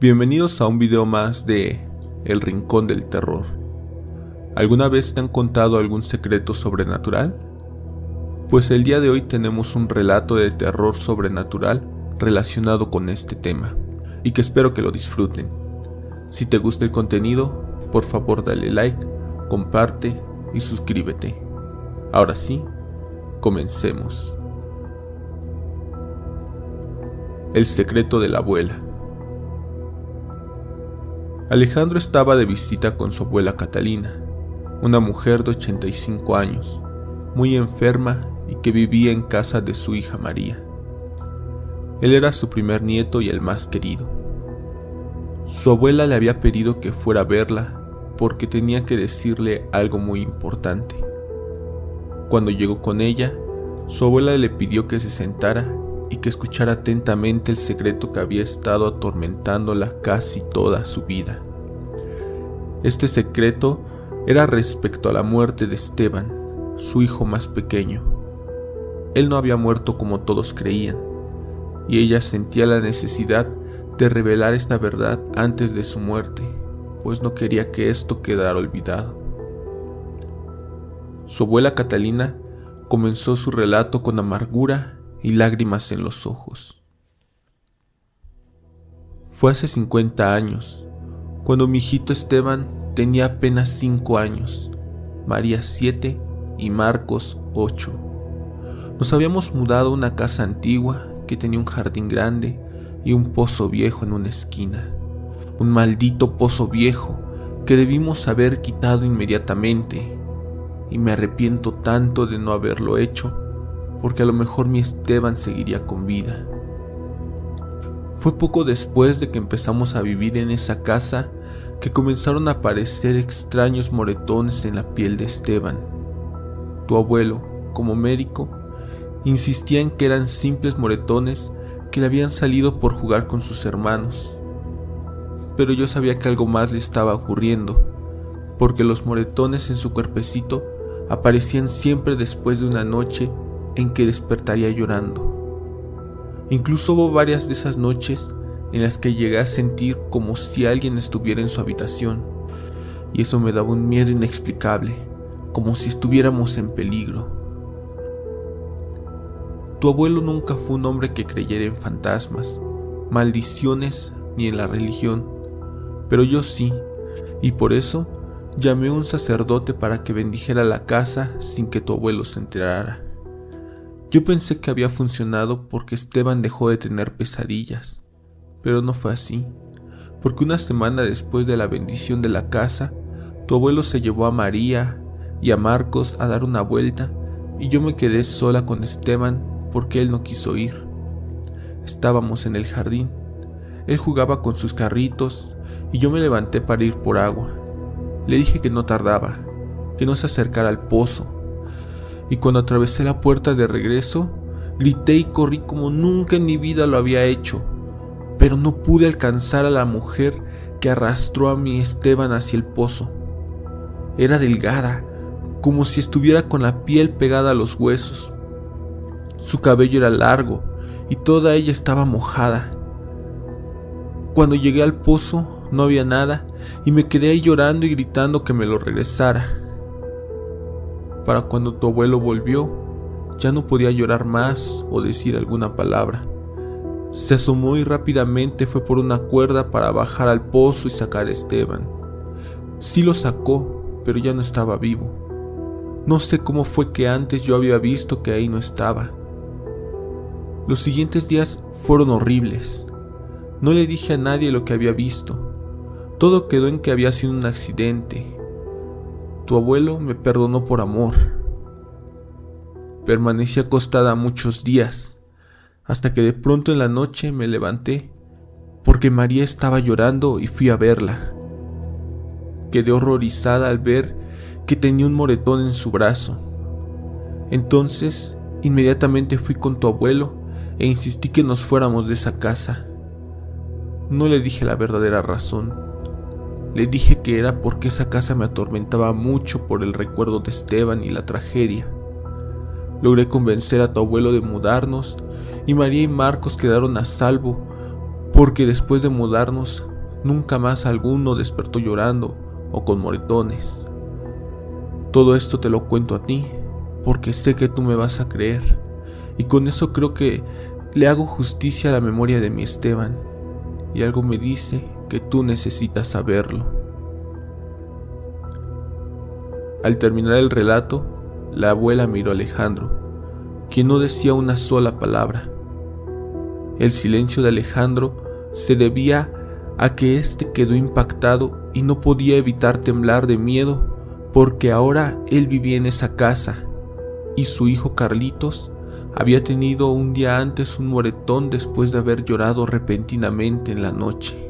Bienvenidos a un video más de El Rincón del Terror. ¿Alguna vez te han contado algún secreto sobrenatural? Pues el día de hoy tenemos un relato de terror sobrenatural relacionado con este tema, y que espero que lo disfruten. Si te gusta el contenido, por favor dale like, comparte y suscríbete. Ahora sí, comencemos. El secreto de la abuela. Alejandro estaba de visita con su abuela Catalina, una mujer de 85 años, muy enferma y que vivía en casa de su hija María. Él era su primer nieto y el más querido. Su abuela le había pedido que fuera a verla porque tenía que decirle algo muy importante. Cuando llegó con ella, su abuela le pidió que se sentara y que escuchara atentamente el secreto que había estado atormentándola casi toda su vida. Este secreto era respecto a la muerte de Esteban, su hijo más pequeño. Él no había muerto como todos creían, y ella sentía la necesidad de revelar esta verdad antes de su muerte, pues no quería que esto quedara olvidado. Su abuela Catalina comenzó su relato con amargura y lágrimas en los ojos. Fue hace 50 años, cuando mi hijito Esteban tenía apenas 5 años, María 7 y Marcos 8. Nos habíamos mudado a una casa antigua que tenía un jardín grande y un pozo viejo en una esquina. Un maldito pozo viejo que debimos haber quitado inmediatamente, y me arrepiento tanto de no haberlo hecho, porque a lo mejor mi Esteban seguiría con vida. Fue poco después de que empezamos a vivir en esa casa que comenzaron a aparecer extraños moretones en la piel de Esteban. Tu abuelo, como médico, insistía en que eran simples moretones que le habían salido por jugar con sus hermanos. Pero yo sabía que algo más le estaba ocurriendo, porque los moretones en su cuerpecito aparecían siempre después de una noche en que despertaría llorando. Incluso hubo varias de esas noches en las que llegué a sentir como si alguien estuviera en su habitación, y eso me daba un miedo inexplicable, como si estuviéramos en peligro. Tu abuelo nunca fue un hombre que creyera en fantasmas, maldiciones ni en la religión, pero yo sí, y por eso llamé a un sacerdote para que bendijera la casa sin que tu abuelo se enterara. Yo pensé que había funcionado porque Esteban dejó de tener pesadillas, pero no fue así, porque una semana después de la bendición de la casa, tu abuelo se llevó a María y a Marcos a dar una vuelta y yo me quedé sola con Esteban porque él no quiso ir. Estábamos en el jardín, él jugaba con sus carritos y yo me levanté para ir por agua. Le dije que no tardaba, que no se acercara al pozo. Y cuando atravesé la puerta de regreso, grité y corrí como nunca en mi vida lo había hecho, pero no pude alcanzar a la mujer que arrastró a mi Esteban hacia el pozo. Era delgada, como si estuviera con la piel pegada a los huesos. Su cabello era largo y toda ella estaba mojada. Cuando llegué al pozo no había nada y me quedé ahí llorando y gritando que me lo regresara. Para cuando tu abuelo volvió, ya no podía llorar más o decir alguna palabra. Se asomó y rápidamente fue por una cuerda para bajar al pozo y sacar a Esteban. Sí lo sacó, pero ya no estaba vivo. No sé cómo fue que antes yo había visto que ahí no estaba. Los siguientes días fueron horribles. No le dije a nadie lo que había visto. Todo quedó en que había sido un accidente. Tu abuelo me perdonó por amor. Permanecí acostada muchos días, hasta que de pronto en la noche me levanté, porque María estaba llorando y fui a verla. Quedé horrorizada al ver que tenía un moretón en su brazo. Entonces, inmediatamente fui con tu abuelo e insistí que nos fuéramos de esa casa. No le dije la verdadera razón. Le dije que era porque esa casa me atormentaba mucho por el recuerdo de Esteban y la tragedia. Logré convencer a tu abuelo de mudarnos y María y Marcos quedaron a salvo porque después de mudarnos Nunca más alguno despertó llorando o con moretones. Todo esto te lo cuento a ti, porque sé que tú me vas a creer, y con eso creo que le hago justicia a la memoria de mi Esteban, y algo me dice que tú necesitas saberlo. Al terminar el relato, la abuela miró a Alejandro, quien no decía una sola palabra. El silencio de Alejandro se debía a que éste quedó impactado y no podía evitar temblar de miedo, porque ahora él vivía en esa casa y su hijo Carlitos había tenido un día antes un moretón después de haber llorado repentinamente en la noche.